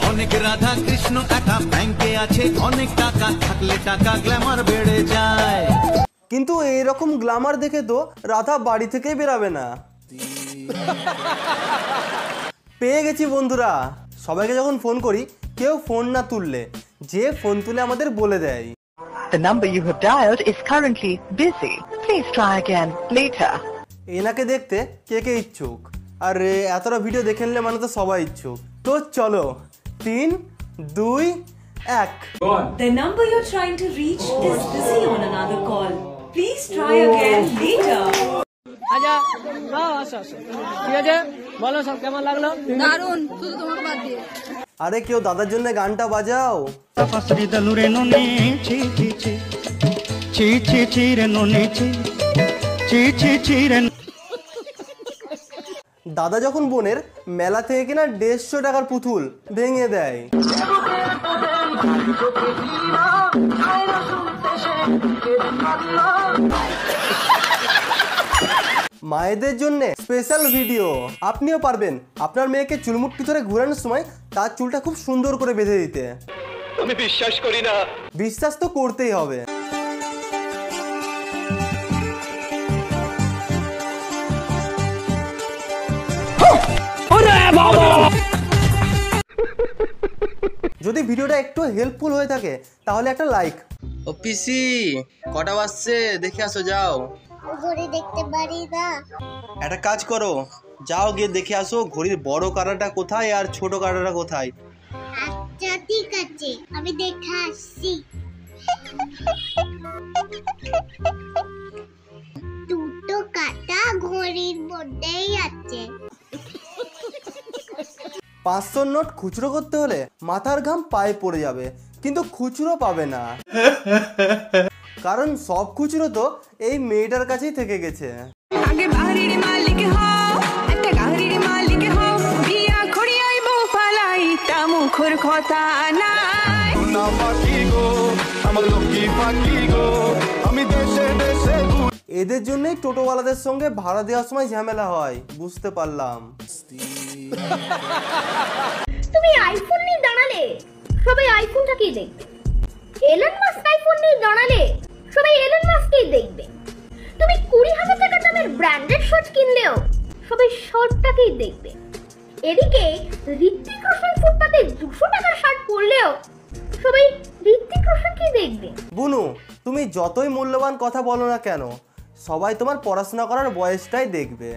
অনেক রাধা কৃষ্ণ একা ব্যাংকে আছে, অনেক টাকা থাকলে টাকা গ্ল্যামার বেড়ে যায়। কিন্তু এইরকম গ্ল্যামার দেখে তো রাধা বাড়ি থেকেই বেরাবে না। পেয়ে গেছি বন্ধুরা। সবাইকে যখন ফোন করি কেউ ফোন না তুললে যে ফোন তুলে আমাদের বলে দেয়, The number you have dialed is currently busy. Please try again later. এনাকে দেখতে কে কে ইচ্ছুক? আর এতটা ভিডিও দেখে নিলে মানে তো সবাই ইচ্ছুক। তো চলো 3, 2, 1। The number you're trying to reach is busy on another call. Please try again later. আচ্ছা আসো ঠিক আছে, বলো সব কেমন লাগলো? দারুণ, শুধু তোমাকে বাদ দিয়ে। আরে কেউ দাদার জন্য গানটা বাজাও। দাদা যখন বোনের মেলা থেকে কিনা 150 টাকার পুতুল ভেঙে দেয়। মায়েদের জন্য স্পেশাল ভিডিও। আপনিও পারবেন আপনার মেয়েকে চুলমুট্টি ধরে ঘোরানোর সময় তার চুলটা খুব সুন্দর করে বেঁধে দিতে। আমি বিশ্বাস করি না। বিশ্বাস তো করতেই হবে। যদি ভিডিওটা একটু হেল্পফুল হয়ে থাকে তাহলে একটা লাইক। ও পিসি কটা বাজছে দেখে আসো, যাও। ঘড়ি দেখতে পারি না। একটা কাজ করো, যাও গিয়ে দেখে আসো ঘড়ির বড় কাঁটাটা কোথায় আর ছোট কাঁটাটা কোথায়। আচ্ছা ঠিক আছে, আমি দেখে আসছি। দুটো কাঁটা ঘড়ির মধ্যেই আছে। 500 নোট খুচরো করতে হলে মাথার ঘাম পায়ে পড়ে যাবে, কিন্তু খুচরো পাবে না। কারণ সব খুচরো তো এই মেয়েটার কাছেই থেকে গেছে। আগে বাড়ির মালিক হও, একটা গাড়ির মালিক হও, বিয়া করি আইবো ফালাই তা মুখের কথা নাই। না পাখি গো আমার লক্ষ্মী পাখি গো, আমি দেশে দেশে। এদের জন্যই টোটোওয়ালাদের সঙ্গে ভাড়া দেওয়ার সময় ঝামেলা হয়, বুঝতে পারলাম। তুমি আইফোন নিয়ে দাঁড়ালে সবাই আইফোনটাকেই দেখবে। এলন মাস্ক আইফোন নিয়ে দাঁড়ালে সবাই এলন মাস্ককেই দেখবে। তুমি 20,000 টাকা দামের ব্র্যান্ডেড শর্ট কিনলেও সবাই শর্টটাকেই দেখবে। এদিকে ঋত্বিক রোশন ফুটপাতে 200 টাকার শার্ট পরলেও সবাই ঋত্বিক রোশনকেই দেখবে। বুনু, তুমি যতই মূল্যবান কথা বলো না কেন, সবাই তোমার পড়াশোনা করার বয়সটাই দেখবে।